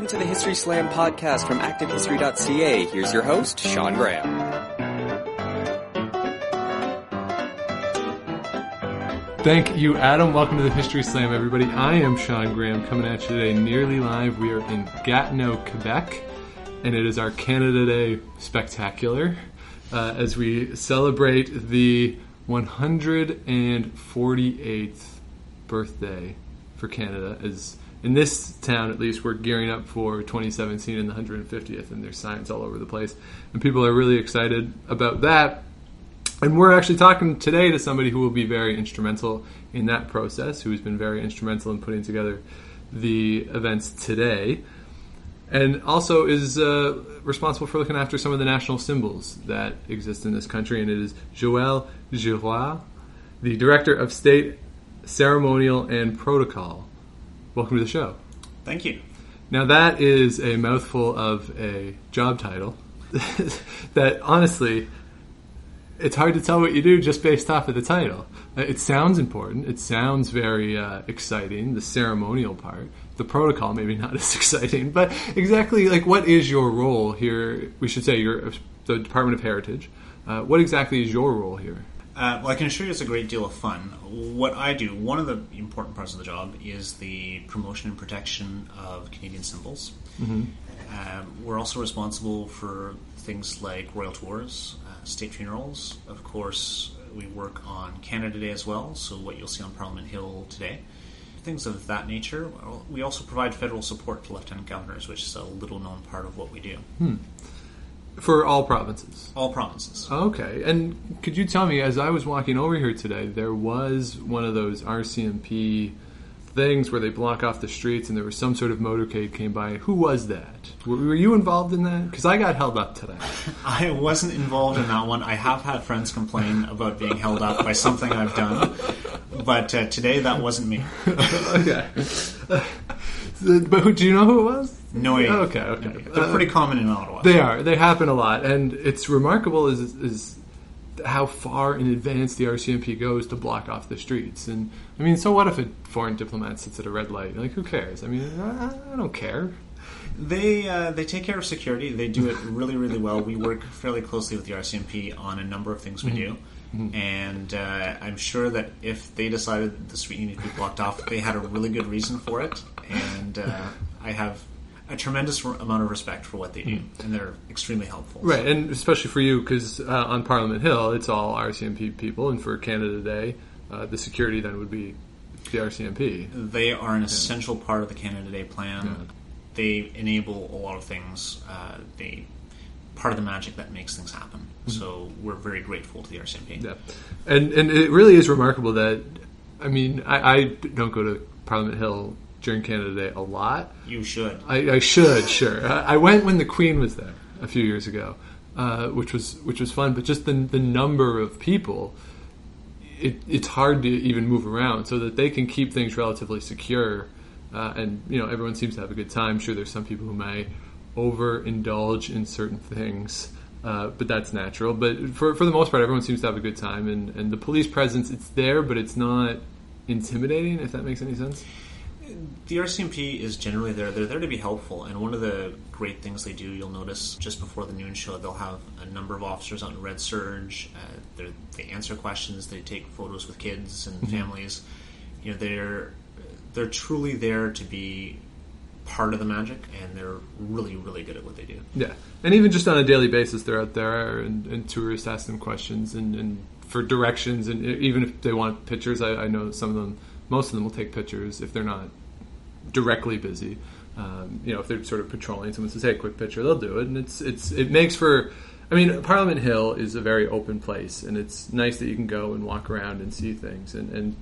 Welcome to the History Slam podcast from ActiveHistory.ca. Here's your host, Sean Graham. Thank you, Adam. Welcome to the History Slam, everybody. I am Sean Graham, coming at you today nearly live. We are in Gatineau, Quebec, and it is our Canada Day Spectacular as we celebrate the 148th birthday for Canada. As in this town, at least, we're gearing up for 2017 and the 150th, and there's signs all over the place. And people are really excited about that. And we're actually talking today to somebody who will be very instrumental in that process, who has been very instrumental in putting together the events today, and also is responsible for looking after some of the national symbols that exist in this country. And it is Joel Girourd, the Director of State, Ceremonial, and Protocol. Welcome to the show. Thank you. Now that is a mouthful of a job title that honestly, it's hard to tell what you do just based off of the title. It sounds important. It sounds very exciting, the ceremonial part. The protocol, maybe not as exciting. But exactly, like, what is your role here? We should say you're the Department of Heritage. What exactly is your role here? Well, I can assure you it's a great deal of fun. What I do, one of the important parts of the job is the promotion and protection of Canadian symbols. Mm-hmm. We're also responsible for things like royal tours, state funerals. Of course, we work on Canada Day as well, so what you'll see on Parliament Hill today. Things of that nature. We also provide federal support to lieutenant governors, which is a little-known part of what we do. For all provinces? All provinces. Okay. And could you tell me, as I was walking over here today, there was one of those RCMP things where they block off the streets and there was some sort of motorcade came by. Who was that? Were you involved in that? Because I got held up today. I wasn't involved in that one. I have had friends complain about being held up by something I've done. But today, that wasn't me. Okay. But do you know who it was? No idea. Okay. They're pretty common in Ottawa. They are. They happen a lot. And it's remarkable is how far in advance the RCMP goes to block off the streets. And, I mean, so what if a foreign diplomat sits at a red light? Like, who cares? I mean, I don't care. They take care of security. They do it really, really well. We work fairly closely with the RCMP on a number of things we do. Mm-hmm. And I'm sure that if they decided that the street needed to be blocked off, they had a really good reason for it. And I have a tremendous amount of respect for what they do, and they're extremely helpful. Right, and especially for you, because on Parliament Hill, it's all RCMP people, and for Canada Day, the security then would be the RCMP. They are an essential part of the Canada Day plan. Yeah. They enable a lot of things. They part of the magic that makes things happen. Mm-hmm. So we're very grateful to the RCMP. Yeah, and it really is remarkable that, I mean, I don't go to Parliament Hill during Canada Day a lot. You should. I should, sure. I went when the Queen was there a few years ago, which was fun. But just the number of people, it's hard to even move around, so that they can keep things relatively secure. And everyone seems to have a good time. Sure, there's some people who may overindulge in certain things, but that's natural. But for the most part, everyone seems to have a good time. And the police presence, it's there, but it's not intimidating. If that makes any sense. The RCMP is generally there. They're there to be helpful, and one of the great things they do, you'll notice just before the noon show, they'll have a number of officers out in red surge. They answer questions. They take photos with kids and families. They're truly there to be part of the magic, and they're really, really good at what they do. Yeah, and even just on a daily basis, they're out there, and tourists ask them questions and for directions, and even if they want pictures, I know most of them will take pictures if they're not directly busy. If they're sort of patrolling, someone says, "Hey, quick picture," they'll do it, and it makes for. I mean, Parliament Hill is a very open place, and it's nice that you can go and walk around and see things, and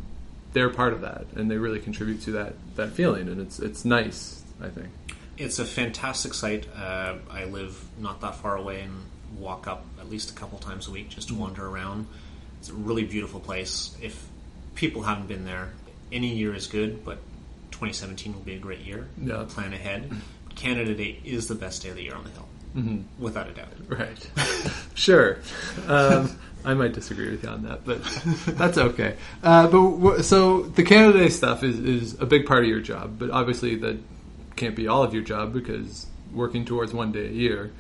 they're part of that, and they really contribute to that feeling, and it's nice, I think. It's a fantastic site. I live not that far away and walk up at least a couple times a week just to wander around. It's a really beautiful place. If people haven't been there, any year is good, but 2017 will be a great year. Yeah. Plan ahead. Canada Day is the best day of the year on the Hill, without a doubt. Right. Sure. I might disagree with you on that, but that's okay. So the Canada Day stuff is a big part of your job, but obviously the can't be all of your job because working towards one day a year,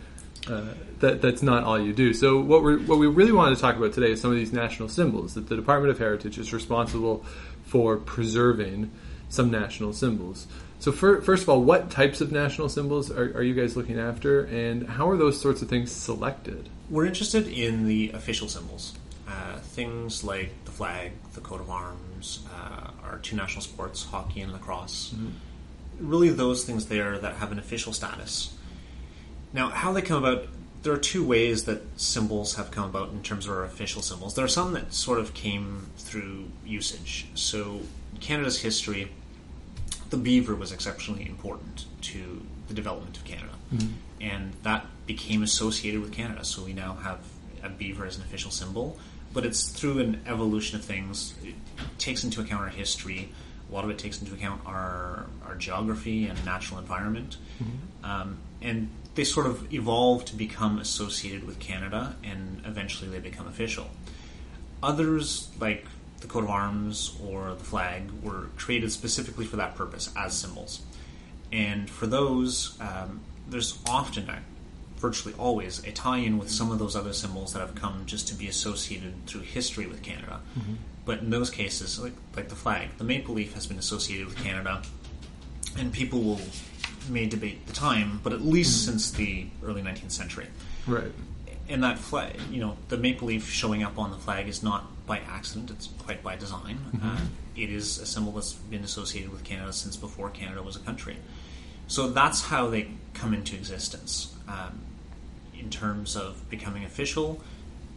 that's not all you do. So what we really wanted to talk about today is some of these national symbols, that the Department of Heritage is responsible for preserving some national symbols. So first of all, what types of national symbols are you guys looking after, and how are those sorts of things selected? We're interested in the official symbols. Things like the flag, the coat of arms, our two national sports, hockey and lacrosse. Mm-hmm. Really those things there that have an official status. Now, how they come about, there are two ways that symbols have come about in terms of our official symbols. There are some that sort of came through usage. So in Canada's history, the beaver was exceptionally important to the development of Canada. Mm-hmm. And that became associated with Canada. So we now have a beaver as an official symbol. But it's through an evolution of things. It takes into account our history. A lot of it takes into account our geography and natural environment. Mm-hmm. And they sort of evolve to become associated with Canada, and eventually they become official. Others, like the coat of arms or the flag, were created specifically for that purpose as symbols. And for those, there's often, virtually always, a tie-in with some of those other symbols that have come just to be associated through history with Canada. Mm-hmm. But in those cases, like the flag, the maple leaf has been associated with Canada, and people may debate the time, but at least since the early 19th century. Right. And that flag, the maple leaf showing up on the flag is not by accident, it's quite by design. Mm-hmm. It is a symbol that's been associated with Canada since before Canada was a country. So that's how they come into existence. In terms of becoming official,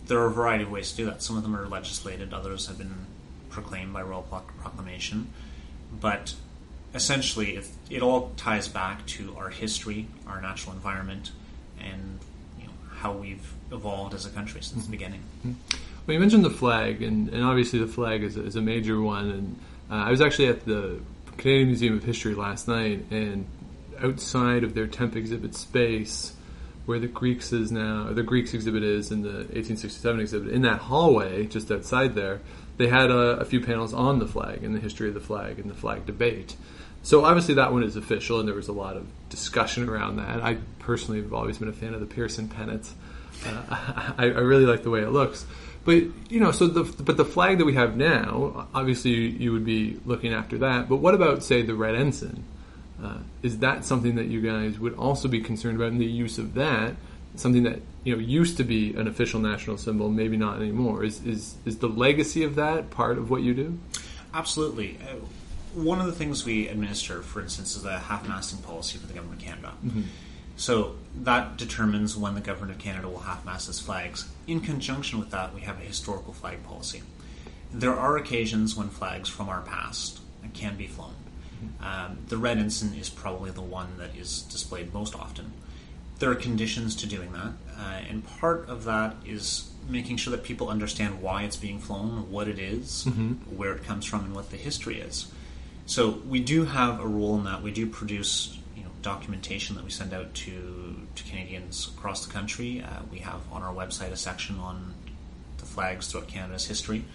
there are a variety of ways to do that. Some of them are legislated, others have been proclaimed by royal proclamation. But essentially, it all ties back to our history, our natural environment, and how we've evolved as a country since the beginning. Well, you mentioned the flag, and obviously the flag is a major one. And I was actually at the Canadian Museum of History last night, and outside of their temp exhibit space, where the Greeks exhibit is, and the 1867 exhibit, in that hallway just outside there, they had a few panels on the flag and the history of the flag and the flag debate. So obviously that one is official, and there was a lot of discussion around that. I personally have always been a fan of the Pearson pennant. I really like the way it looks. But the flag that we have now, obviously you would be looking after that. But what about, say, the red ensign? Is that something that you guys would also be concerned about in the use of that? Something that used to be an official national symbol, maybe not anymore. Is the legacy of that part of what you do? Absolutely. One of the things we administer, for instance, is the half-masting policy for the Government of Canada. Mm-hmm. So that determines when the Government of Canada will half-mast its flags. In conjunction with that, we have a historical flag policy. There are occasions when flags from our past can be flown. The red ensign is probably the one that is displayed most often. There are conditions to doing that, and part of that is making sure that people understand why it's being flown, what it is, where it comes from, and what the history is. So we do have a role in that. We do produce documentation that we send out to Canadians across the country. We have on our website a section on the flags throughout Canada's history,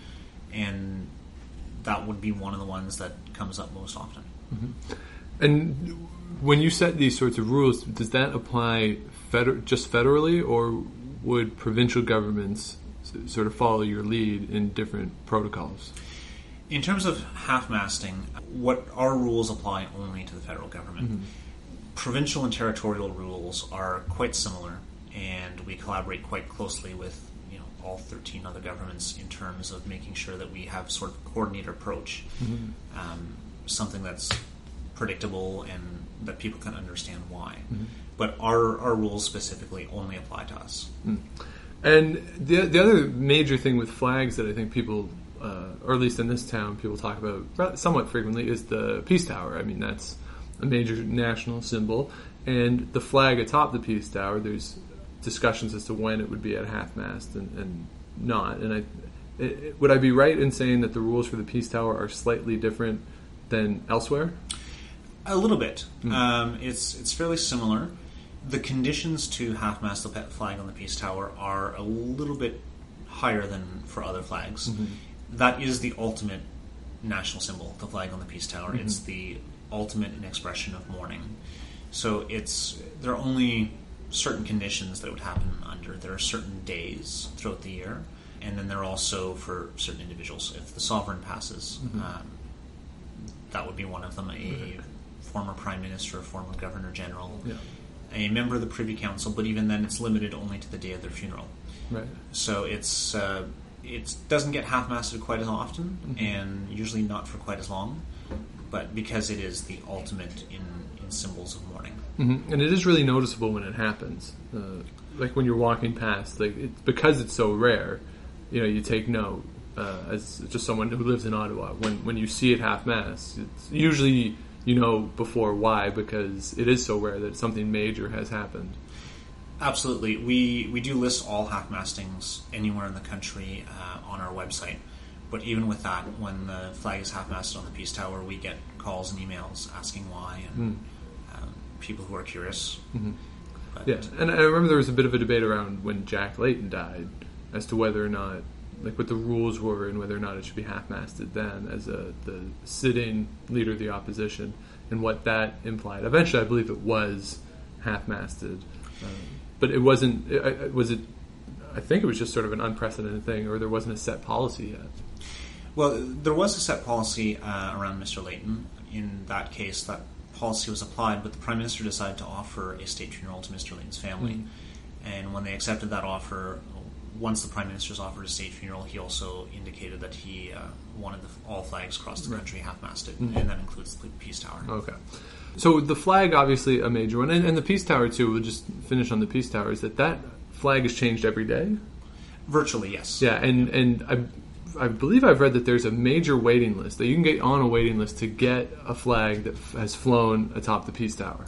and that would be one of the ones that comes up most often. Mm-hmm. And when you set these sorts of rules, does that apply just federally, or would provincial governments sort of follow your lead in different protocols? In terms of half-masting, what our rules apply only to the federal government. Mm-hmm. Provincial and territorial rules are quite similar, and we collaborate quite closely with all 13 other governments in terms of making sure that we have sort of a coordinated approach, something that's predictable and that people can understand why. Mm-hmm. But our rules specifically only apply to us. Mm. And the other major thing with flags that I think people, or at least in this town, people talk about somewhat frequently is the Peace Tower. I mean, that's a major national symbol. And the flag atop the Peace Tower, there's discussions as to when it would be at half-mast and not. And would I be right in saying that the rules for the Peace Tower are slightly different than elsewhere? A little bit. It's fairly similar. The conditions to half-mast the flag on the Peace Tower are a little bit higher than for other flags. Mm-hmm. That is the ultimate national symbol, the flag on the Peace Tower. Mm-hmm. It's the ultimate in expression of mourning. So there are only certain conditions that it would happen under. There are certain days throughout the year, and then there are also for certain individuals. If the sovereign passes, that would be one of them. A former prime minister, a former governor general, a member of the Privy Council, but even then it's limited only to the day of their funeral. Right. So it doesn't get half-masted quite as often, and usually not for quite as long, but because it is the ultimate in symbols of mourning. And it is really noticeable when it happens. Like when you're walking past, because it's so rare, you take note as just someone who lives in Ottawa. When you see it half-mast, it's usually before why, because it is so rare that something major has happened. Absolutely. We do list all half-mastings anywhere in the country on our website. But even with that, when the flag is half-masted on the Peace Tower, we get calls and emails asking why, and people who are curious. But, and I remember there was a bit of a debate around when Jack Layton died as to whether or not, what the rules were and whether or not it should be half-masted then as the sitting leader of the opposition, and what that implied. Eventually, I believe it was half-masted, but it wasn't. I think it was just sort of an unprecedented thing, or there wasn't a set policy yet. Well, there was a set policy around Mr. Layton. In that case, that policy was applied, but the Prime Minister decided to offer a state funeral to Mr. Layton's family. And when they accepted that offer, once the Prime Minister's offered a state funeral, he also indicated that he wanted all flags across the country half-masted, and that includes the Peace Tower. Okay. So the flag, obviously a major one, and the Peace Tower too, we'll just finish on the Peace Tower, is that flag is changed every day? Virtually, yes. Yeah, and I believe I've read that there's a major waiting list, that you can get on a waiting list to get a flag that has flown atop the Peace Tower.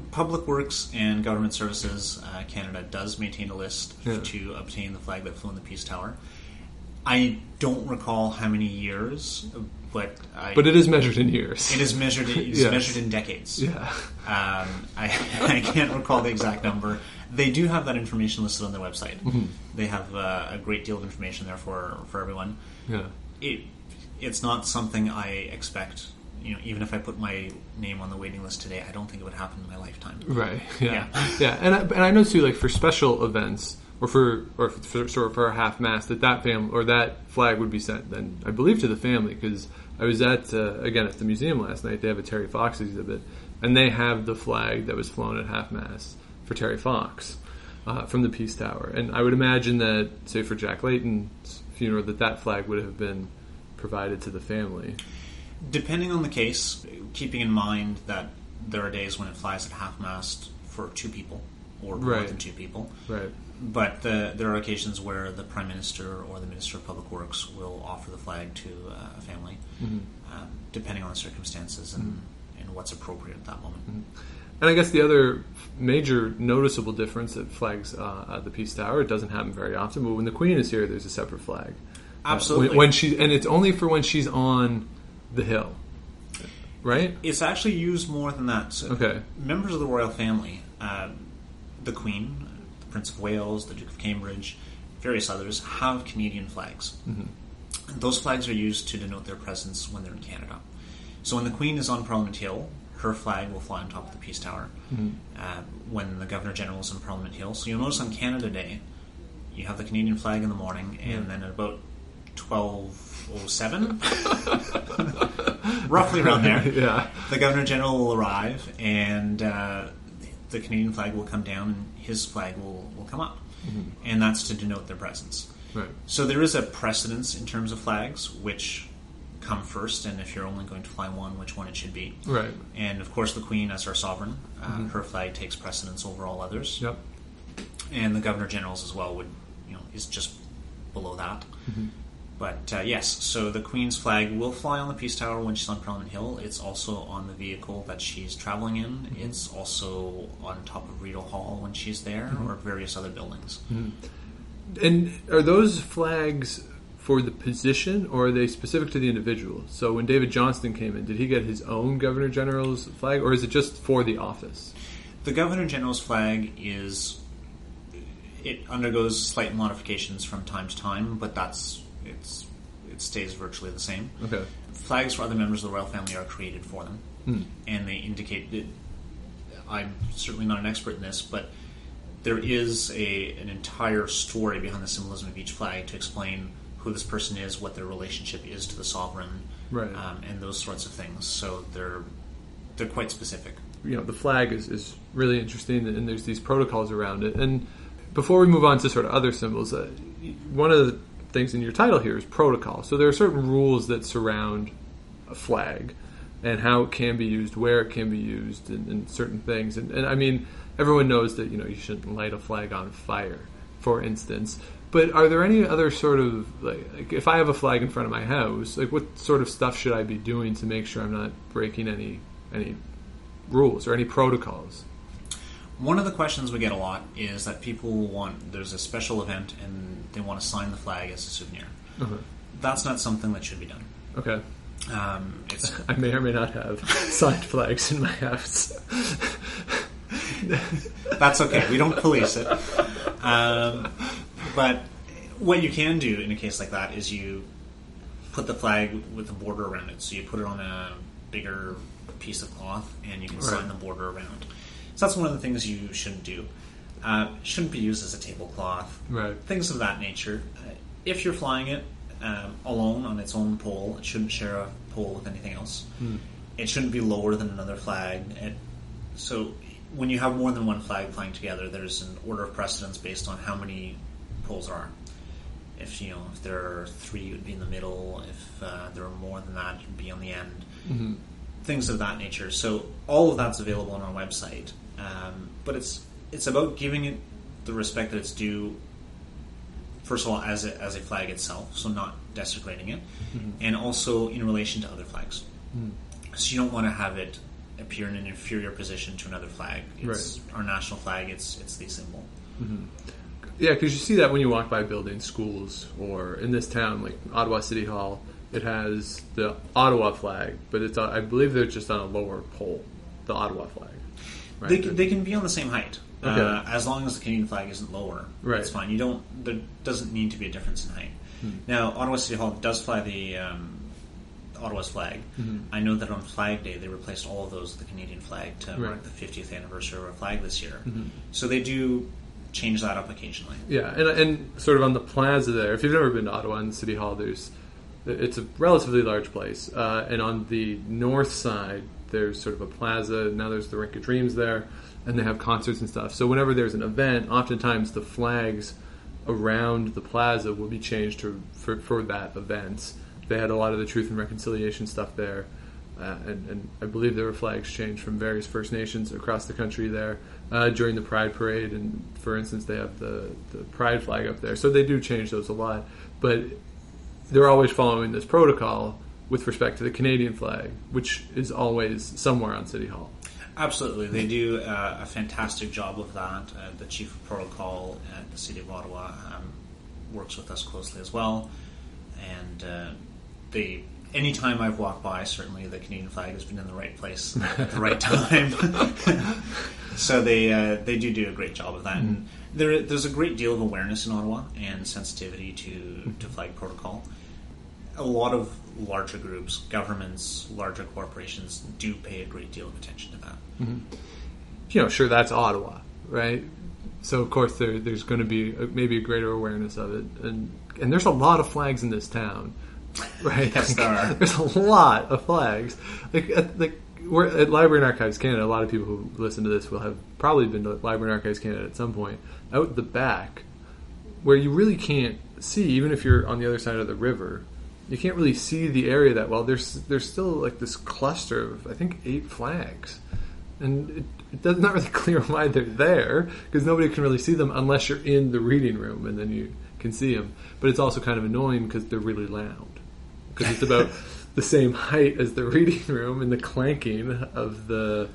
Public Works and Government Services Canada does maintain a list to obtain the flag that flew in the Peace Tower. I don't recall how many years, but it is measured in years. It is measured. Measured in decades. Yeah. I can't recall the exact number. They do have that information listed on their website. They have a great deal of information there for everyone. Yeah. It's not something I expect. Even if I put my name on the waiting list today, I don't think it would happen in my lifetime. Right. Yeah. And I know too, for special events or for a half mast, that family or that flag would be sent then, I believe, to the family, because I was at the museum last night. They have a Terry Fox exhibit, and they have the flag that was flown at half mast for Terry Fox from the Peace Tower. And I would imagine that, say for Jack Layton's funeral, that flag would have been provided to the family. Depending on the case, keeping in mind that there are days when it flies at half-mast for two people, or more than two people. Right. But there are occasions where the Prime Minister or the Minister of Public Works will offer the flag to a family, depending on the circumstances and what's appropriate at that moment. And I guess the other major noticeable difference that flags at the Peace Tower, it doesn't happen very often, but when the Queen is here, there's a separate flag. Absolutely. And it's only for when she's on the hill, right? It's actually used more than that. So okay. Members of the royal family, the Queen, the Prince of Wales, the Duke of Cambridge, various others, have Canadian flags. Those flags are used to denote their presence when they're in Canada. So when the Queen is on Parliament Hill, her flag will fly on top of the Peace Tower. When the Governor General is on Parliament Hill, so you'll notice on Canada Day, you have the Canadian flag in the morning, and then at about 12:07, roughly around there, the Governor General will arrive, and the Canadian flag will come down, and his flag will come up, and that's to denote their presence. Right. So there is a precedence in terms of flags, which come first, and if you're only going to fly one, which one it should be. Right. And of course, the Queen, as our sovereign, her flag takes precedence over all others. Yep. And the Governor General's as well is just below that. But yes, so the Queen's flag will fly on the Peace Tower when she's on Parliament Hill. It's also on the vehicle that she's travelling in. It's also on top of Rideau Hall when she's there, or various other buildings. And are those flags for the position, or are they specific to the individual? So when David Johnston came in, did he get his own Governor General's flag, or is it just for the office? The Governor General's flag it undergoes slight modifications from time to time, but it's it stays virtually the same. Okay. Flags for other members of the royal family are created for them, and they indicate that I'm certainly not an expert in this, but there is an entire story behind the symbolism of each flag to explain who this person is, what their relationship is to the sovereign, right, and those sorts of things. So they're quite specific. The flag is really interesting, and there's these protocols around it. And before we move on to sort of other symbols, one of the things in your title here is protocol. So there are certain rules that surround a flag and how it can be used, where it can be used, and certain things. And I mean, everyone knows that you shouldn't light a flag on fire, for instance. But are there any other sort of like if I have a flag in front of my house, like what sort of stuff should I be doing to make sure I'm not breaking any rules or any protocols? One of the questions we get a lot is that there's a special event and they want to sign the flag as a souvenir. Uh-huh. That's not something that should be done. Okay. It's I may or may not have signed flags in my house. That's okay. We don't police it. But what you can do in a case like that is you put the flag with a border around it. So you put it on a bigger piece of cloth and you can sign the border around. So that's one of the things you shouldn't do. It shouldn't be used as a tablecloth. Right. Things of that nature. If you're flying it alone on its own pole, it shouldn't share a pole with anything else. It shouldn't be lower than another flag. So when you have more than one flag flying together, there's an order of precedence based on how many poles there are. If there are 3, it would be in the middle. If there are more than that, it would be on the end. Mm-hmm. Things of that nature. So all of that's available on our website. But it's about giving it the respect that it's due. First of all, as a flag itself, so not desecrating it, and also in relation to other flags. So you don't want to have it appear in an inferior position to another flag. It's our national flag. It's the symbol. Mm-hmm. Yeah, because you see that when you walk by buildings, schools, or in this town, like Ottawa City Hall, it has the Ottawa flag, but it's I believe they're just on a lower pole, the Ottawa flag. Right? They can be on the same height. Okay. As long as the Canadian flag isn't lower, right. It's fine. There doesn't need to be a difference in height. Now, Ottawa City Hall does fly the Ottawa's flag. I know that on Flag Day they replaced all of those with the Canadian flag to mark the 50th anniversary of our flag this year. So they do change that up occasionally. Yeah, and sort of on the plaza there, if you've never been to Ottawa and City Hall, it's a relatively large place. And on the north side, there's sort of a plaza. Now there's the Rink of Dreams there, and they have concerts and stuff. So whenever there's an event, oftentimes the flags around the plaza will be changed for that event. They had a lot of the Truth and Reconciliation stuff there, and I believe there were flags changed from various First Nations across the country there during the Pride Parade. And for instance, they have the Pride flag up there. So they do change those a lot, but they're always following this protocol with respect to the Canadian flag, which is always somewhere on City Hall. Absolutely. They do a fantastic job of that. The Chief of Protocol at the City of Ottawa works with us closely as well. And anytime I've walked by, certainly the Canadian flag has been in the right place at the right time. So they do a great job of that. And there's a great deal of awareness in Ottawa and sensitivity to flag protocol. A lot of larger groups, governments, larger corporations do pay a great deal of attention to that. Sure, that's Ottawa, right? So of course there's going to be maybe a greater awareness of it, and there's a lot of flags in this town, right? Yes, there are. There's a lot of flags. We're at Library and Archives Canada. A lot of people who listen to this will have probably been to Library and Archives Canada at some point. Out the back, where you really can't see, even if you're on the other side of the river, you can't really see the area that well. There's still like this cluster of I think 8 flags, and it's not really clear why they're there because nobody can really see them unless you're in the reading room, and then you can see them. But it's also kind of annoying because they're really loud because it's about the same height as the reading room, and the clanking of the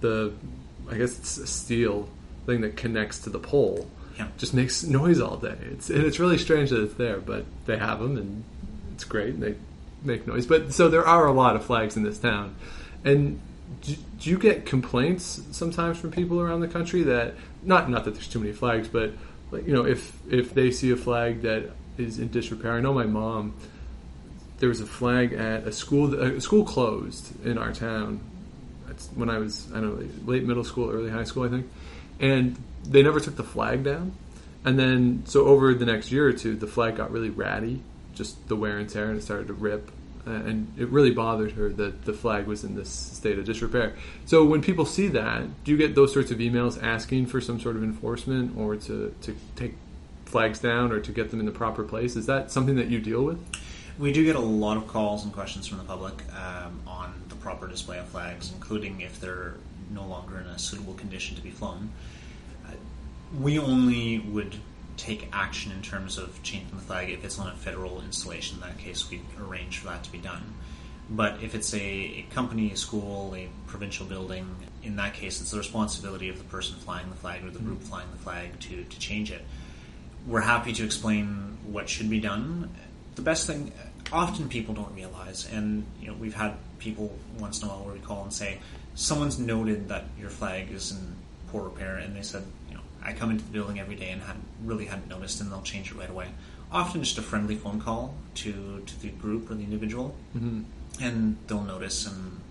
I guess it's a steel thing that connects to the pole just makes noise all day. It's really strange that it's there, but they have them and it's great, and they make noise. But so there are a lot of flags in this town. And do you get complaints sometimes from people around the country that not that there's too many flags, but if they see a flag that is in disrepair? I know my mom there was a flag at a school. A school closed in our town. That's when I was, I don't know, late middle school, early high school, I think. And they never took the flag down. And then, so over the next year or two, the flag got really ratty, just the wear and tear, and it started to rip. And it really bothered her that the flag was in this state of disrepair. So when people see that, do you get those sorts of emails asking for some sort of enforcement or to take flags down or to get them in the proper place? Is that something that you deal with? We do get a lot of calls and questions from the public on the proper display of flags, including if they're no longer in a suitable condition to be flown. We only would take action in terms of changing the flag if it's on a federal installation. In that case, we arrange for that to be done. But if it's a company, a school, a provincial building, in that case, it's the responsibility of the person flying the flag or the group flying the flag to change it. We're happy to explain what should be done. The best thing, often people don't realize, and we've had people once in a while where we call and say, someone's noted that your flag is in poor repair, and they said, I come into the building every day and hadn't noticed, and they'll change it right away. Often just a friendly phone call to the group or the individual, and they'll notice and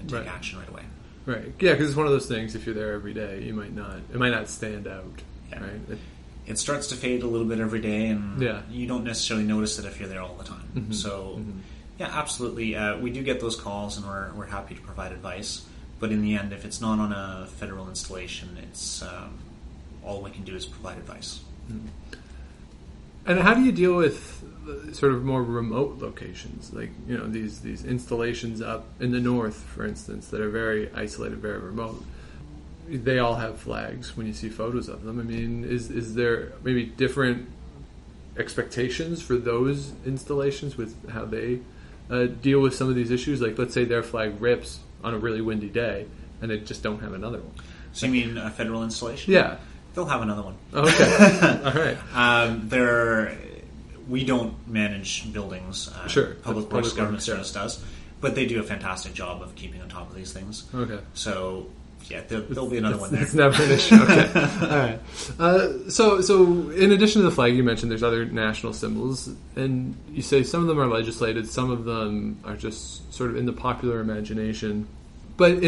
take action right away. Right. Yeah, because it's one of those things. If you're there every day, it might not stand out. Yeah. Right. It starts to fade a little bit every day, and you don't necessarily notice it if you're there all the time. So, yeah, absolutely. We do get those calls, and we're happy to provide advice. But in the end, if it's not on a federal installation, it's all we can do is provide advice. And how do you deal with sort of more remote locations, like these installations up in the north, for instance, that are very isolated, very remote? They all have flags when you see photos of them. I mean, is there maybe different expectations for those installations with how they deal with some of these issues? Like, let's say their flag rips on a really windy day, and they just don't have another one. So you mean a federal installation? Yeah. They'll have another one. Okay. All right. We don't manage buildings. Sure. Public Works Government Service does. But they do a fantastic job of keeping on top of these things. Okay. So, yeah, there'll be another one there. It's never an issue. Okay. All right. So in addition to the flag, you mentioned there's other national symbols. And you say some of them are legislated, some of them are just sort of in the popular imagination. But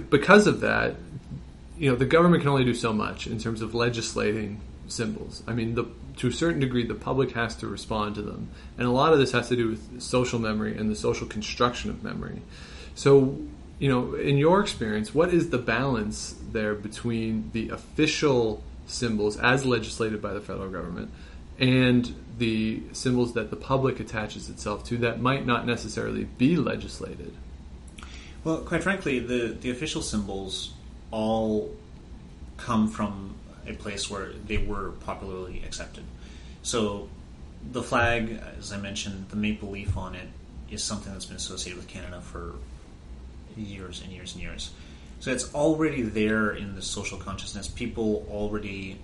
because of that, the government can only do so much in terms of legislating symbols. I mean, to a certain degree, the public has to respond to them. And a lot of this has to do with social memory and the social construction of memory. So, in your experience, what is the balance there between the official symbols as legislated by the federal government and the symbols that the public attaches itself to that might not necessarily be legislated? Well, quite frankly, the official symbols all come from a place where they were popularly accepted. So the flag, as I mentioned, the maple leaf on it is something that's been associated with Canada for years and years and years. So it's already there in the social consciousness. People already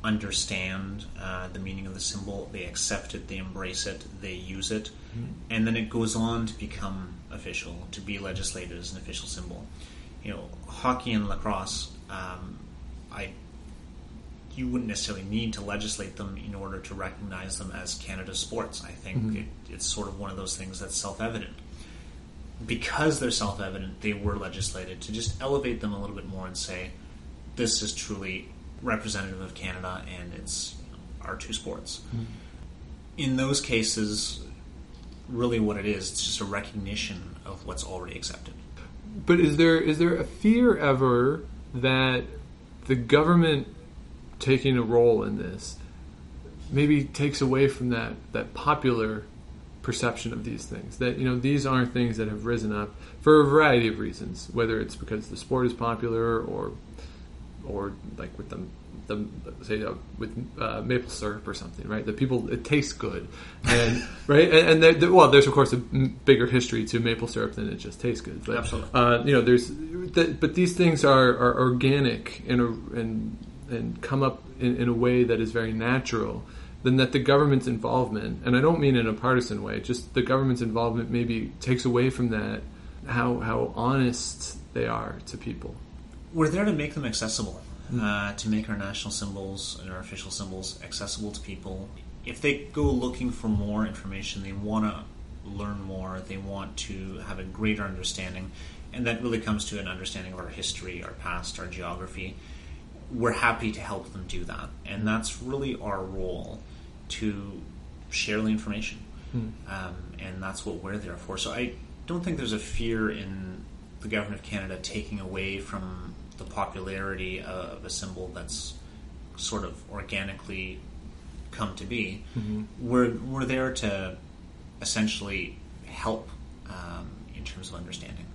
understand the meaning of the symbol. They accept it, they embrace it, they use it, and then it goes on to become official, to be legislated as an official symbol. Hockey and lacrosse, you wouldn't necessarily need to legislate them in order to recognize them as Canada's sports. I think it's sort of one of those things that's self-evident. Because they're self-evident, they were legislated to just elevate them a little bit more and say, this is truly representative of Canada and it's our two sports. In those cases, really what it is, it's just a recognition of what's already accepted. But is there a fear ever that the government taking a role in this maybe takes away from that popular perception of these things? That these aren't things that have risen up for a variety of reasons, whether it's because the sport is popular or like with with maple syrup or something, right? That it tastes good, and right, and there's of course a bigger history to maple syrup than it just tastes good. But, absolutely. but these things are organic and come up in a way that is very natural. Then that the government's involvement, and I don't mean in a partisan way, just the government's involvement maybe takes away from that how honest they are to people. We're there to make them accessible. To make our national symbols and our official symbols accessible to people. If they go looking for more information, they want to learn more, they want to have a greater understanding, and that really comes to an understanding of our history, our past, our geography. We're happy to help them do that, and that's really our role, to share the information, and that's what we're there for. So I don't think there's a fear in the Government of Canada taking away from the popularity of a symbol that's sort of organically come to be. We're there to essentially help in terms of understanding.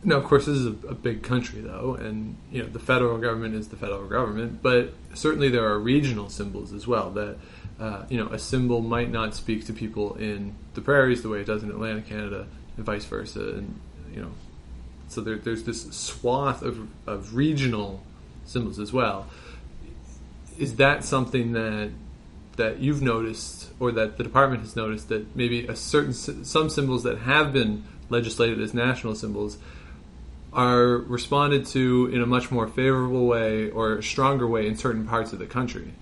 Now, of course, this is a big country, though, and the federal government is the federal government, but certainly there are regional symbols as well. That a symbol might not speak to people in the prairies the way it does in Atlantic Canada, and vice versa, and so there's this swath of regional symbols as well. Is that something that you've noticed, or that the department has noticed, that maybe some symbols that have been legislated as national symbols are responded to in a much more favorable way or stronger way in certain parts of the country?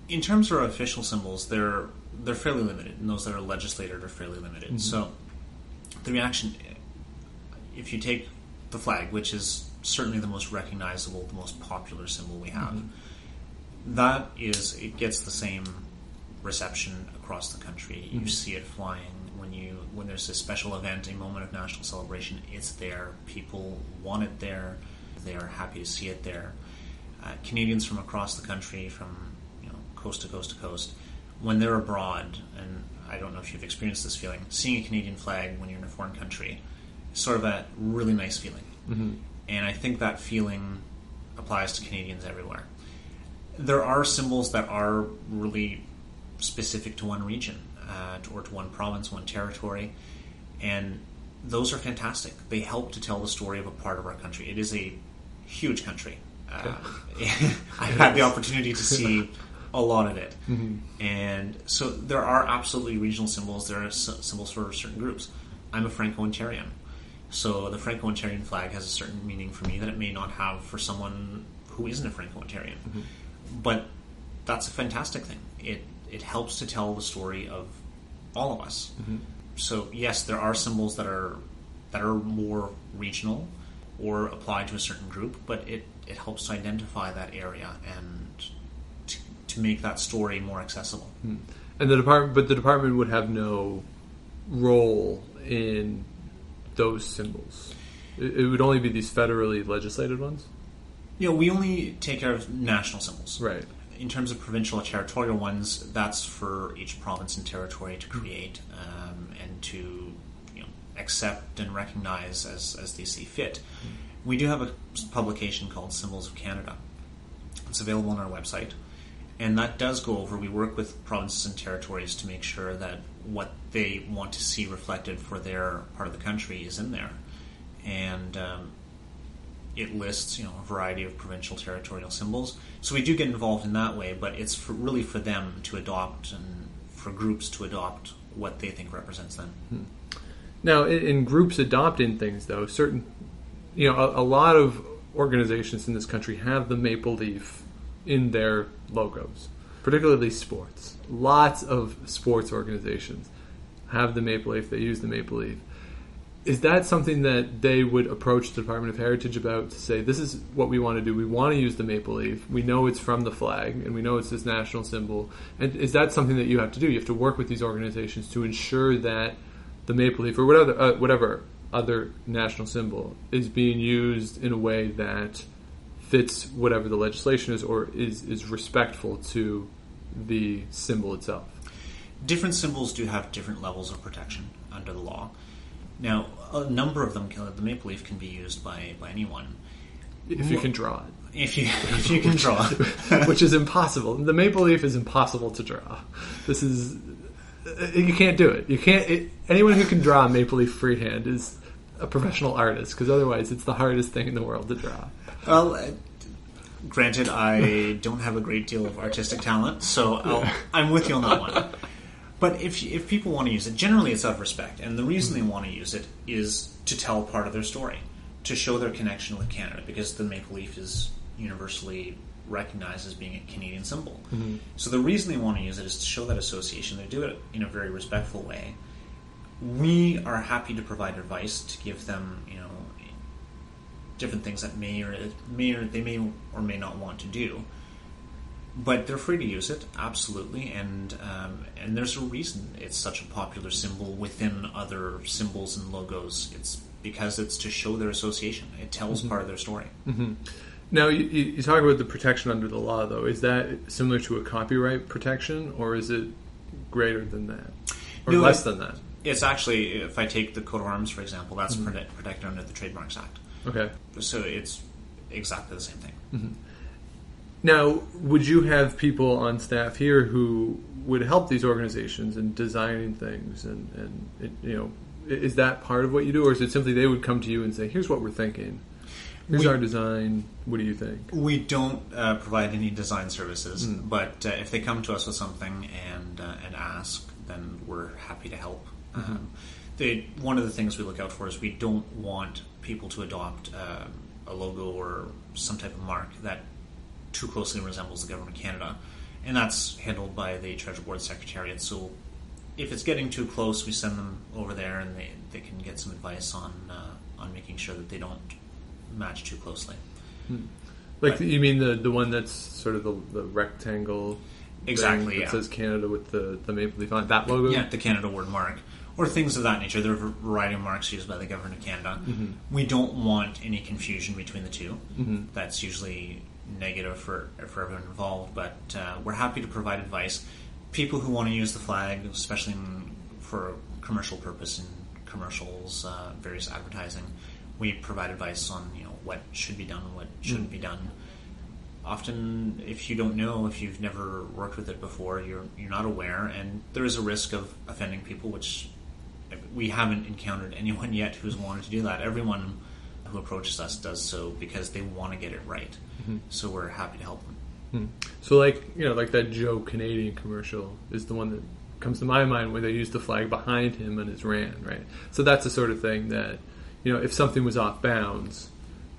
In terms of our official symbols, they're fairly limited, and those that are legislated are fairly limited. So the reaction, if you take the flag, which is certainly the most recognizable, the most popular symbol we have, it gets the same reception across the country. You see it flying when there's a special event, a moment of national celebration. It's there. People want it there. They are happy to see it there. Canadians from across the country, from coast to coast to coast, when they're abroad, and I don't know if you've experienced this feeling, seeing a Canadian flag when you're in a foreign country is sort of a really nice feeling. And I think that feeling applies to Canadians everywhere. There are symbols that are really specific to one region, or to one province, one territory, and those are fantastic. They help to tell the story of a part of our country. It is a huge country. I've had the opportunity to see a lot of it, and so there are absolutely regional symbols. There are symbols for certain groups. I'm a Franco-Ontarian, so the Franco-Ontarian flag has a certain meaning for me that it may not have for someone who isn't a Franco-Ontarian. But that's a fantastic thing. It helps to tell the story of all of us. So yes, there are symbols that are more regional or applied to a certain group, but it helps to identify that area and to make that story more accessible. And the department would have no role in those symbols. It would only be these federally legislated ones? We only take care of national symbols. Right. In terms of provincial or territorial ones, that's for each province and territory to create and to accept and recognize as they see fit. We do have a publication called Symbols of Canada. It's available on our website, and that does go over. We work with provinces and territories to make sure that what they want to see reflected for their part of the country is in there, and it lists a variety of provincial, territorial symbols. So we do get involved in that way, but it's really for them to adopt and for groups to adopt what they think represents them. Now, in groups adopting things, though, a lot of organizations in this country have the maple leaf in their logos, particularly sports. Lots of sports organizations have the maple leaf. They use the maple leaf. Is that something that they would approach the Department of Heritage about, to say, this is what we want to do? We want to use the maple leaf. We know it's from the flag, and we know it's this national symbol. And is that something that you have to do? You have to work with these organizations to ensure that the maple leaf, or whatever other national symbol, is being used in a way that fits whatever the legislation is, or is respectful to the symbol itself. Different symbols do have different levels of protection under the law. Now, a number of them, the maple leaf can be used by anyone. If you can draw it. If you can draw. Which is impossible. The maple leaf is impossible to draw. You can't do it. Anyone who can draw a maple leaf freehand is a professional artist, because otherwise it's the hardest thing in the world to draw. Well, granted, I don't have a great deal of artistic talent, so I'm with you on that one. But if people want to use it, generally it's out of respect. And the reason they want to use it is to tell part of their story, to show their connection with Canada, because the maple leaf is universally recognized as being a Canadian symbol. So the reason they want to use it is to show that association. They do it in a very respectful way. We are happy to provide advice to give them, different things that they may or may not want to do. But they're free to use it, absolutely, and there's a reason it's such a popular symbol within other symbols and logos. It's because it's to show their association. It tells part of their story. Mm-hmm. Now, you talk about the protection under the law, though. Is that similar to a copyright protection, or is it greater than that? Or less than that? It's actually, if I take the coat of arms, for example, that's protected under the Trademarks Act. Okay. So it's exactly the same thing. Mm-hmm. Now, would you have people on staff here who would help these organizations in designing things, and is that part of what you do, or is it simply they would come to you and say, "Here's what we're thinking. Here's our design. What do you think?" We don't provide any design services, but if they come to us with something and ask, then we're happy to help. One of the things we look out for is we don't want people to adopt a logo or some type of mark that too closely resembles the Government of Canada, and that's handled by the Treasury Board Secretariat. So if it's getting too close, we send them over there, and they can get some advice on making sure that they don't match too closely. You mean the one that's sort of the rectangle? Exactly. That says Canada with the maple leaf on it, that logo. Yeah, the Canada word mark, or things of that nature. There are a variety of marks used by the Government of Canada. We don't want any confusion between the two. That's usually negative for everyone involved, but we're happy to provide advice. People who want to use the flag, especially for commercial purpose in commercials, various advertising, we provide advice on what should be done and what shouldn't be done. Often, if you don't know, if you've never worked with it before, you're not aware, and there is a risk of offending people, which we haven't encountered anyone yet who's wanted to do that. Everyone who approaches us does so because they want to get it right. So we're happy to help them. So like that Joe Canadian commercial is the one that comes to my mind where they use the flag behind him and his ran, right? So that's the sort of thing that, if something was off bounds,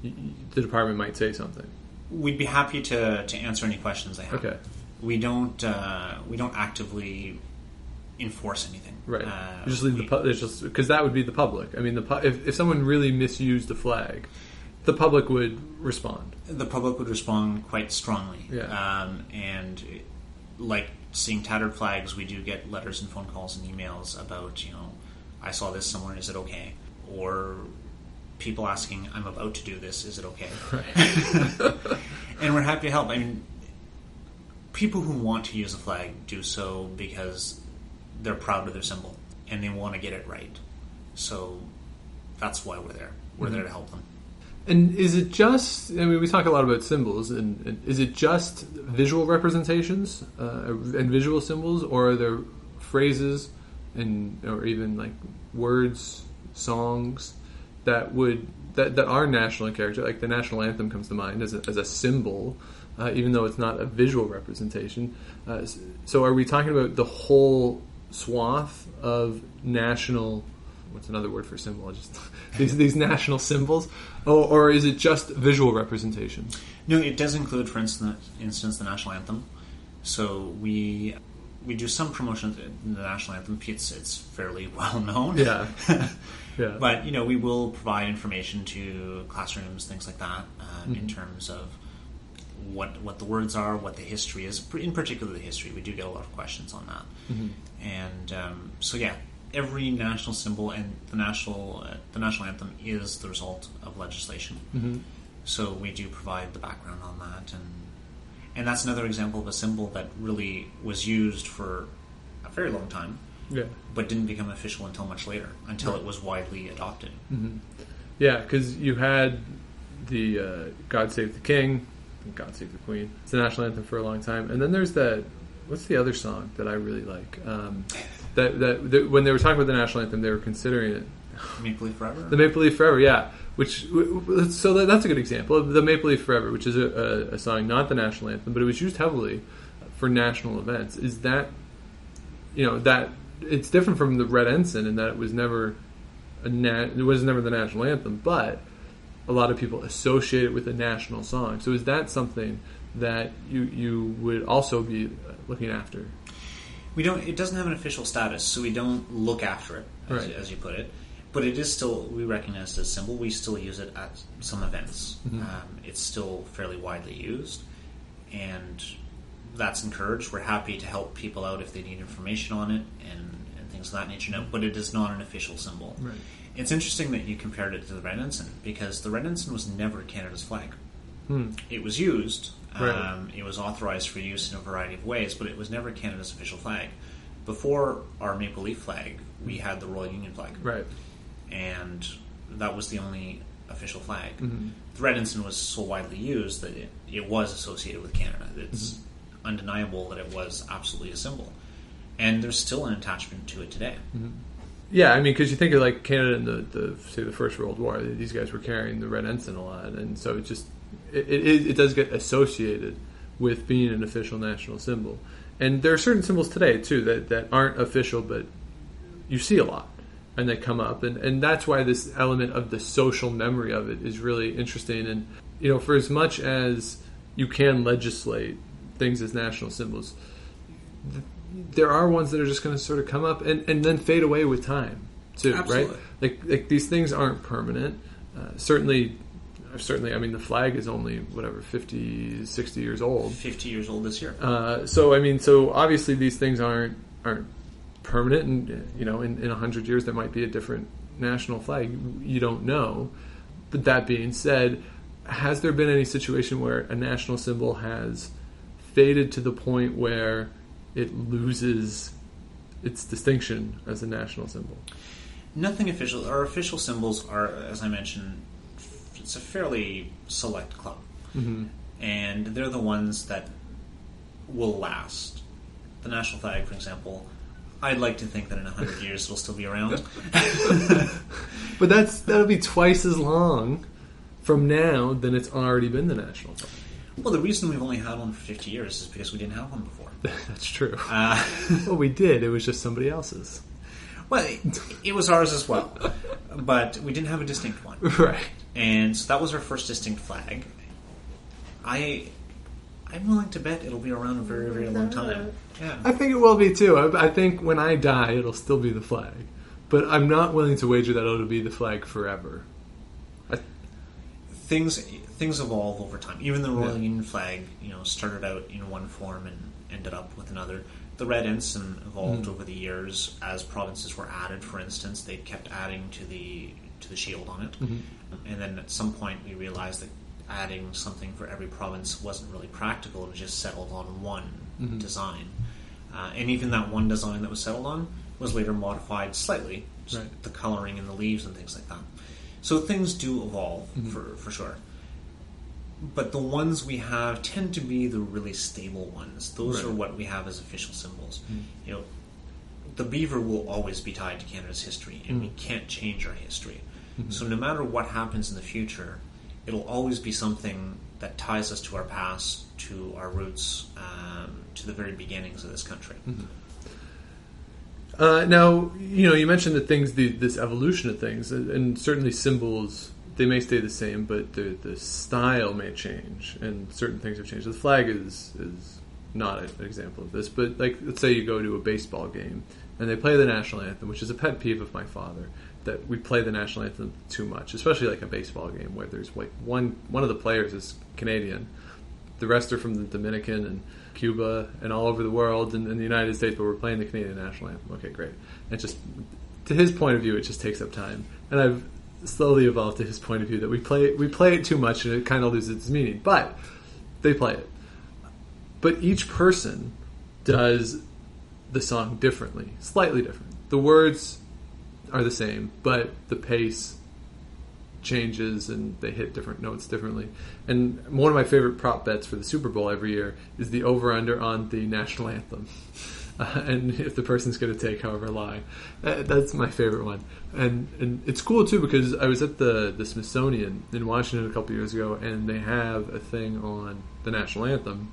the department might say something. We'd be happy to answer any questions they have. Okay. We don't actively enforce anything. Right. You just leave because that would be the public. I mean, if someone really misused the flag, the public would respond. The public would respond quite strongly. Yeah. And like seeing tattered flags, we do get letters and phone calls and emails about, I saw this somewhere, is it okay? Or people asking, I'm about to do this, is it okay? Right. And we're happy to help. I mean, people who want to use a flag do so because they're proud of their symbol and they want to get it right. So that's why we're there. We're there to help them. And is it just, we talk a lot about symbols, and is it just visual representations and visual symbols, or are there phrases or even like words, songs that are national in character? Like the National Anthem comes to mind as a symbol, even though it's not a visual representation. So are we talking about the whole swath of national, what's another word for symbol? Just these national symbols, or is it just visual representation? No, it does include, for instance, the National Anthem. So we do some promotion in the National Anthem. It's fairly well known. Yeah. Yeah. But we will provide information to classrooms, things like that, in terms of what the words are, what the history is. In particular, the history. We do get a lot of questions on that. And so yeah. Every national symbol and the national anthem is the result of legislation. So we do provide the background on that, and that's another example of a symbol that really was used for a very long time, but didn't become official until much later, until it was widely adopted. Yeah, because you had the God Save the King, God Save the Queen. It's the national anthem for a long time, and then there's that. What's the other song that I really like? That when they were talking about the national anthem, they were considering it. Maple Leaf Forever? The Maple Leaf Forever, yeah. So that's a good example of the Maple Leaf Forever, which is a song, not the national anthem, but it was used heavily for national events. Is that, that it's different from the Red Ensign in that it was never it was never the national anthem, but a lot of people associate it with a national song. So is that something that you would also be looking after? We don't. It doesn't have an official status, so we don't look after it, as you put it. But it is still, we recognize it as a symbol. We still use it at some events. It's still fairly widely used, and that's encouraged. We're happy to help people out if they need information on it and things of that nature now, but it is not an official symbol. Right. It's interesting that you compared it to the Red Ensign, because the Red Ensign was never Canada's flag. It was used. It was authorized for use in a variety of ways, but it was never Canada's official flag. Before our Maple Leaf flag, we had the Royal Union flag. Right. And that was the only official flag. The Red Ensign was so widely used that it was associated with Canada. It's undeniable that it was absolutely a symbol. And there's still an attachment to it today. Yeah, I mean, because you think of like Canada in the First World War, these guys were carrying the Red Ensign a lot, and so it just it does get associated with being an official national symbol. And there are certain symbols today too that aren't official, but you see a lot, and they come up, and that's why this element of the social memory of it is really interesting. And for as much as you can legislate things as national symbols, there are ones that are just going to sort of come up and then fade away with time too. Absolutely. Right? Like these things aren't permanent. Certainly, I mean, the flag is only 50, 60 years old. 50 years old this year. So obviously these things aren't permanent, and in 100 years there might be a different national flag. You don't know. But that being said, has there been any situation where a national symbol has faded to the point where it loses its distinction as a national symbol? Nothing official. Our official symbols are, as I mentioned, it's a fairly select club. And they're the ones that will last. The national flag, for example, I'd like to think that in 100 years it'll still be around. But that'll be twice as long from now than it's already been the national flag. Well, the reason we've only had one for 50 years is because we didn't have one before. That's true. Well, we did. It was just somebody else's. Well, it was ours as well. But we didn't have a distinct one. Right. And so that was our first distinct flag. I'm willing to bet it'll be around a very, very long time. Yeah. I think it will be too. I think when I die, it'll still be the flag. But I'm not willing to wager that it'll be the flag forever. Things evolve over time. Even the Royal Union flag, started out in one form and ended up with another. The Red Ensign evolved over the years as provinces were added. For instance, they kept adding to the shield on it, and then at some point we realized that adding something for every province wasn't really practical. It was just settled on one design, and even that one design that was settled on was later modified slightly, the coloring and the leaves and things like that. So things do evolve for sure. But the ones we have tend to be the really stable ones. Those are what we have as official symbols. The beaver will always be tied to Canada's history, and we can't change our history. So no matter what happens in the future, it'll always be something that ties us to our past, to our roots, to the very beginnings of this country. Now, you mentioned that this evolution of things, and certainly symbols, they may stay the same, but the style may change, and certain things have changed. The flag is not an example of this, but let's say you go to a baseball game and they play the national anthem, which is a pet peeve of my father, that we play the national anthem too much, especially like a baseball game where there's one of the players is Canadian, the rest are from the Dominican and Cuba and all over the world and the United States, but we're playing the Canadian national anthem. Okay, great. And just to his point of view, it just takes up time, and I've slowly evolved to his point of view that we play it too much and it kind of loses its meaning. But they play it. But each person does the song differently, slightly different. The words are the same, but the pace changes and they hit different notes differently. And one of my favorite prop bets for the Super Bowl every year is the over-under on the national anthem. And if the person's going to take however long. That's my favorite one. And it's cool, too, because I was at the Smithsonian in Washington a couple years ago, and they have a thing on the national anthem.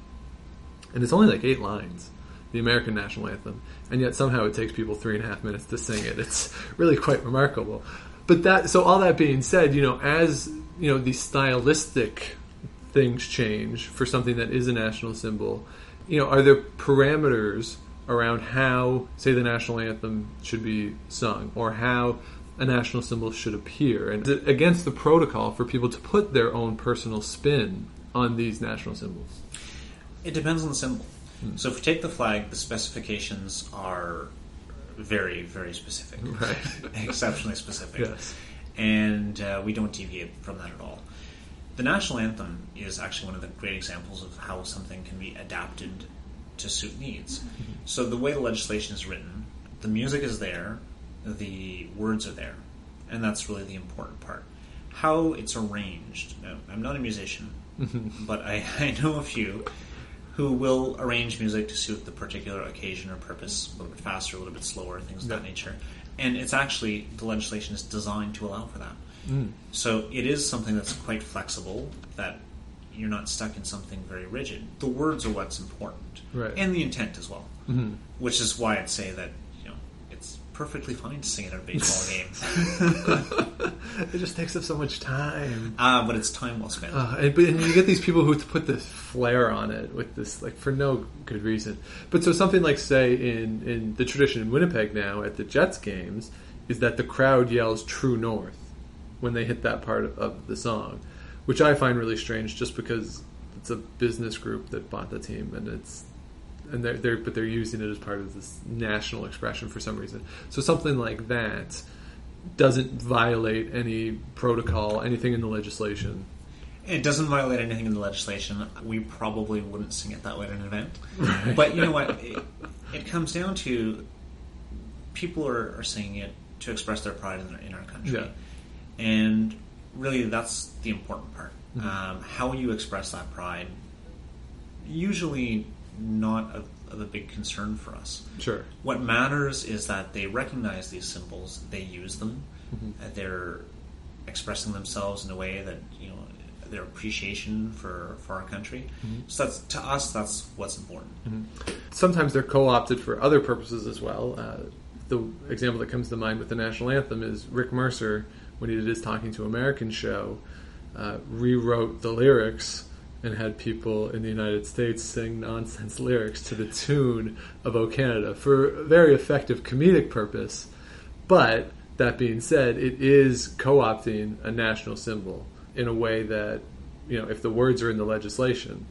And it's only 8 lines, the American national anthem. And yet somehow it takes people 3.5 minutes to sing it. It's really quite remarkable. But so all that being said, as these stylistic things change for something that is a national symbol, are there parameters around how, say, the national anthem should be sung, or how a national symbol should appear, and against the protocol for people to put their own personal spin on these national symbols? It depends on the symbol. So if we take the flag, the specifications are very, very specific. Right. Exceptionally specific. Yes. And we don't deviate from that at all. The national anthem is actually one of the great examples of how something can be adapted to suit needs. Mm-hmm. So the way the legislation is written, the music is there, the words are there, and that's really the important part. How it's arranged. Now, I'm not a musician, but I know a few who will arrange music to suit the particular occasion or purpose, a little bit faster, a little bit slower, things of that nature. And it's actually, the legislation is designed to allow for that. So it is something that's quite flexible, that you're not stuck in something very rigid. The words are what's important, right, and the intent as well, which is why I'd say that it's perfectly fine to sing it at a baseball game. It just takes up so much time. But it's time well spent. And you get these people who put this flair on it with this, like, for no good reason. But so something like, say, in the tradition in Winnipeg now at the Jets games, is that the crowd yells "True North" when they hit that part of the song, which I find really strange, just because it's a business group that bought the team, and they're using it as part of this national expression for some reason. So something like that doesn't violate any protocol, anything in the legislation. It doesn't violate anything in the legislation. We probably wouldn't sing it that way at an event. Right. But you know what? It comes down to people are singing it to express their pride in our country. Yeah. And really, that's the important part. How you express that pride, usually not of a big concern for us. Sure. What matters is that they recognize these symbols, they use them, they're expressing themselves in a way that, their appreciation for our country. So to us, that's what's important. Sometimes they're co-opted for other purposes as well. The example that comes to mind with the national anthem is Rick Mercer, when he did his Talking to Americans show, rewrote the lyrics and had people in the United States sing nonsense lyrics to the tune of "O Canada" for a very effective comedic purpose. But that being said, it is co-opting a national symbol in a way that, if the words are in the legislation,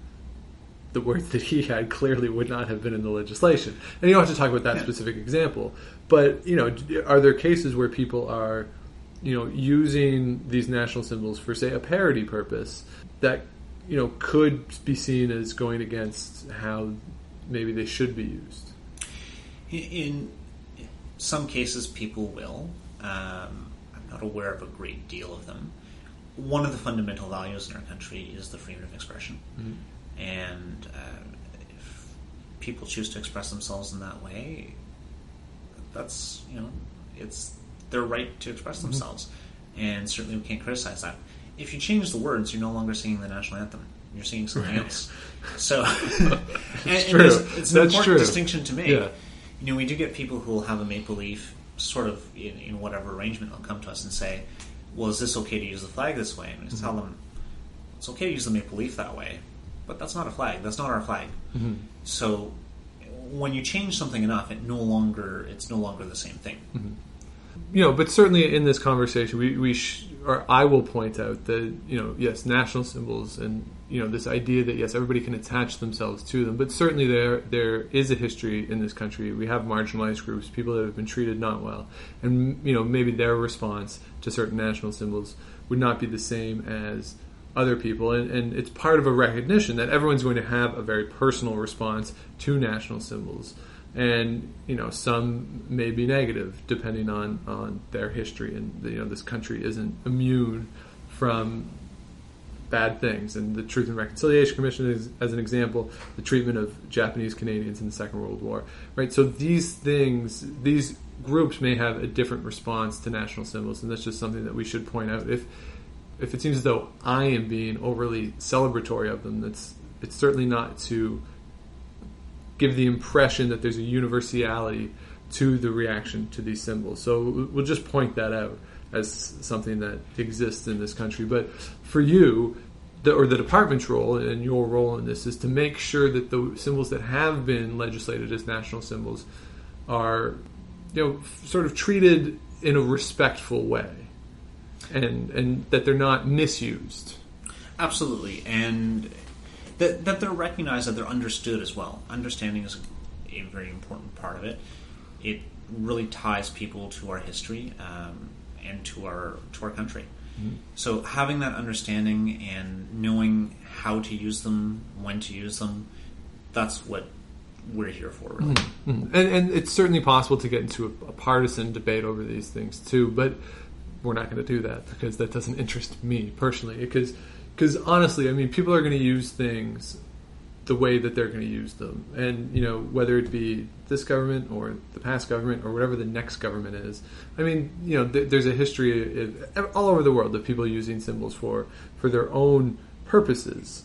the words that he had clearly would not have been in the legislation. And you don't have to talk about that specific example. But, are there cases where people are, using these national symbols for, say, a parody purpose that, could be seen as going against how maybe they should be used? In some cases, people will. I'm not aware of a great deal of them. One of the fundamental values in our country is the freedom of expression. And if people choose to express themselves in that way, that's, it's their right to express themselves. And certainly we can't criticize that. If you change the words, you're no longer singing the national anthem. You're singing something else. So it's an important distinction to make. Yeah. We do get people who will have a maple leaf sort of in whatever arrangement. They'll come to us and say, well, is this okay to use the flag this way? And we just tell them, it's okay to use the maple leaf that way, but that's not a flag. That's not our flag. So when you change something enough, it's no longer the same thing. But certainly in this conversation, I will point out that, yes, national symbols and, this idea that, yes, everybody can attach themselves to them, but certainly there is a history in this country. We have marginalized groups, people that have been treated not well, and, maybe their response to certain national symbols would not be the same as other people, and it's part of a recognition that everyone's going to have a very personal response to national symbols. And, some may be negative depending on their history. And, this country isn't immune from bad things. And the Truth and Reconciliation Commission is, as an example, the treatment of Japanese Canadians in the Second World War. Right? So these groups may have a different response to national symbols. And that's just something that we should point out. If it seems as though I am being overly celebratory of them, it's certainly not to give the impression that there's a universality to the reaction to these symbols. So we'll just point that out as something that exists in this country. But for you, the department's role and your role in this is to make sure that the symbols that have been legislated as national symbols are, sort of treated in a respectful way, and that they're not misused. Absolutely, and that they're recognized, that they're understood as well. Understanding is a very important part of it. It really ties people to our history and to our country. Mm-hmm. So having that understanding and knowing how to use them, when to use them, that's what we're here for, really. Mm-hmm. And it's certainly possible to get into a partisan debate over these things too, but we're not going to do that because that doesn't interest me personally. Because honestly, I mean, people are going to use things the way that they're going to use them, and whether it be this government or the past government or whatever the next government is. I mean, there's a history all over the world of people using symbols for their own purposes,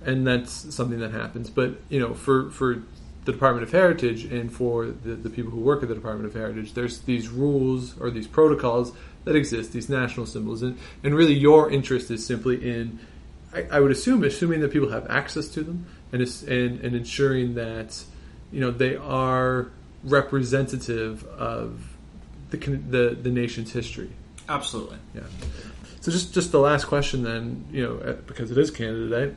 and that's something that happens. But for the Department of Heritage and for the people who work at the Department of Heritage, there's these rules or these protocols that exist, these national symbols, and really your interest is simply in, I would assuming that people have access to them, and ensuring that they are representative of the nation's history. Absolutely. Yeah. So just the last question then, because it is Canada Day,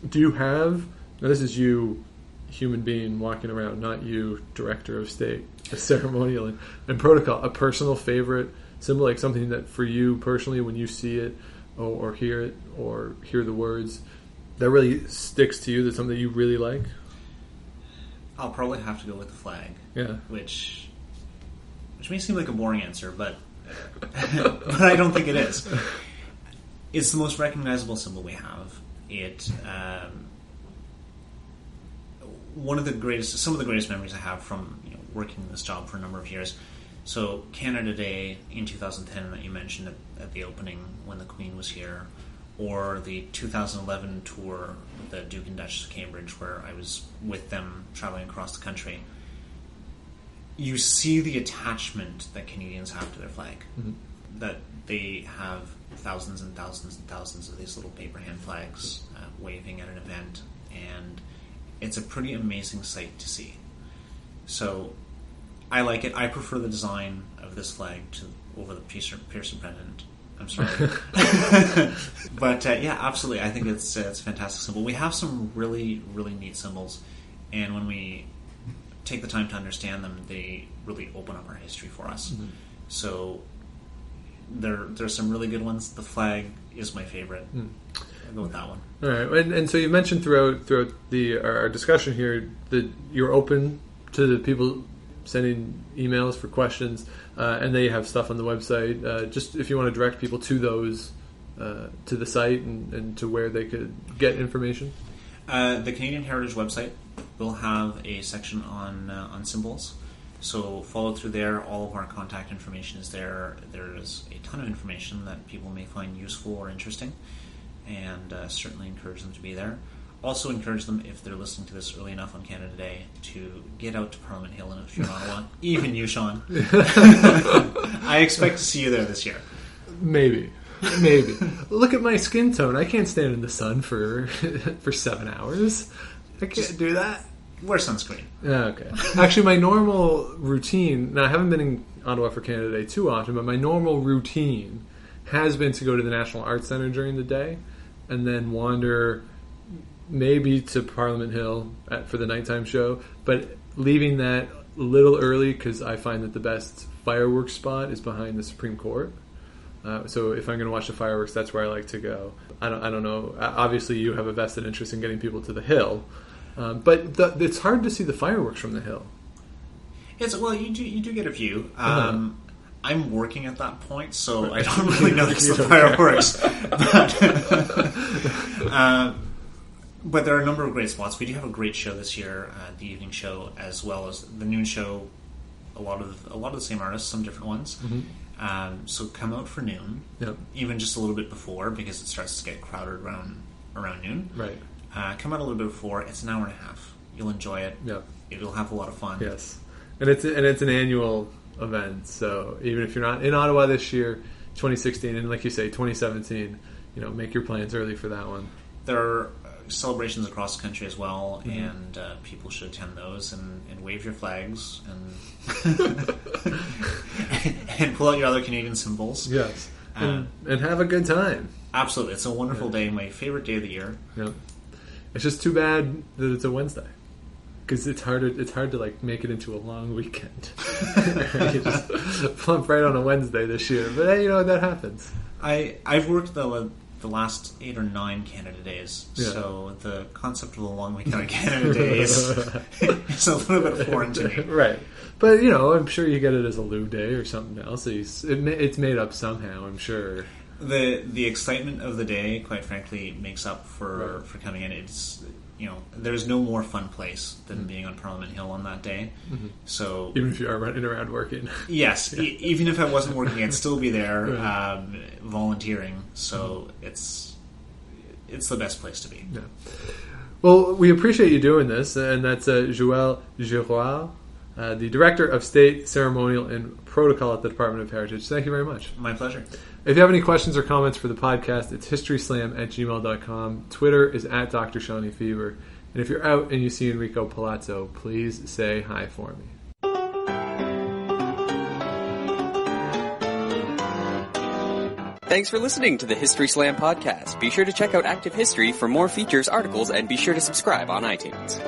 do you have, now this is you, human being walking around, not you, Director of State, a ceremonial and protocol, a personal favorite symbol, like something that for you personally, when you see it or hear it or hear the words, that really sticks to you, that's something that you really like? I'll probably have to go with the flag. Yeah. Which may seem like a boring answer, but but I don't think it is. It's the most recognizable symbol we have. It some of the greatest memories I have from working in this job for a number of years. So Canada Day in 2010 that you mentioned at the opening when the Queen was here, or the 2011 tour with the Duke and Duchess of Cambridge where I was with them traveling across the country. You see the attachment that Canadians have to their flag. Mm-hmm. That they have thousands and thousands and thousands of these little paper hand flags waving at an event, and it's a pretty amazing sight to see. So I like it. I prefer the design of this flag over the Pearson Pendant. I'm sorry. But yeah, absolutely. I think it's a fantastic symbol. We have some really, really neat symbols, and when we take the time to understand them, they really open up our history for us. Mm-hmm. So there's some really good ones. The flag is my favorite. I'll go with that one. All right. And so you mentioned throughout our discussion here that you're open to the people sending emails for questions, and they have stuff on the website. Just if you want to direct people to those, to the site and to where they could get information. The Canadian Heritage website will have a section on symbols. So follow through there. All of our contact information is there. There's a ton of information that people may find useful or interesting, and certainly encourage them to be there. Also encourage them, if they're listening to this early enough on Canada Day, to get out to Parliament Hill, and if you're in Ottawa, even you, Sean. I expect to see you there this year. Maybe. Look at my skin tone. I can't stand in the sun for 7 hours. I can't do that. Wear sunscreen. Okay. Actually, my normal routine, now I haven't been in Ottawa for Canada Day too often, but my normal routine has been to go to the National Arts Centre during the day and then wander maybe to Parliament Hill for the nighttime show, but leaving that a little early because I find that the best fireworks spot is behind the Supreme Court. So if I'm going to watch the fireworks, that's where I like to go. I don't know. Obviously, you have a vested interest in getting people to the Hill, but it's hard to see the fireworks from the Hill. You do get a view. I'm working at that point, so I don't really notice the fireworks. But there are a number of great spots. We do have a great show this year, the evening show, as well as the noon show. A lot of the same artists, some different ones. Mm-hmm. So come out for noon, even just a little bit before, because it starts to get crowded around noon. Right. Come out a little bit before. It's an hour and a half. You'll enjoy it. Yep. It'll have a lot of fun. Yes, and it's an annual event. So even if you're not in Ottawa this year, 2016, and like you say, 2017, make your plans early for that one. there are celebrations across the country as well, and people should attend those and wave your flags and and pull out your other Canadian symbols. Yes, and have a good time. Absolutely, it's a wonderful day. My favorite day of the year. Yep. It's just too bad that it's a Wednesday, because it's hard to like make it into a long weekend. You just plump right on a Wednesday this year, but hey, that happens. I've worked the last 8 or 9 Canada Days, so the concept of a long weekend on Canada Day is a little bit foreign to me. Right. But, I'm sure you get it as a Lou Day or something else. It's made up somehow, I'm sure. The excitement of the day, quite frankly, makes up for coming in. It's, there's no more fun place than being on Parliament Hill on that day. Mm-hmm. So even if you are running around working. Yes. Even if I wasn't working, I'd still be there volunteering. So it's the best place to be. Yeah. Well, we appreciate you doing this, and that's Joel Girourd, the Director of State, Ceremonial, and Protocol at the Department of Heritage. Thank you very much. My pleasure. If you have any questions or comments for the podcast, it's historyslam@gmail.com. Twitter is @Dr. Shawnee Fever. And if you're out and you see Enrico Palazzo, please say hi for me. Thanks for listening to the History Slam podcast. Be sure to check out Active History for more features, articles, and be sure to subscribe on iTunes.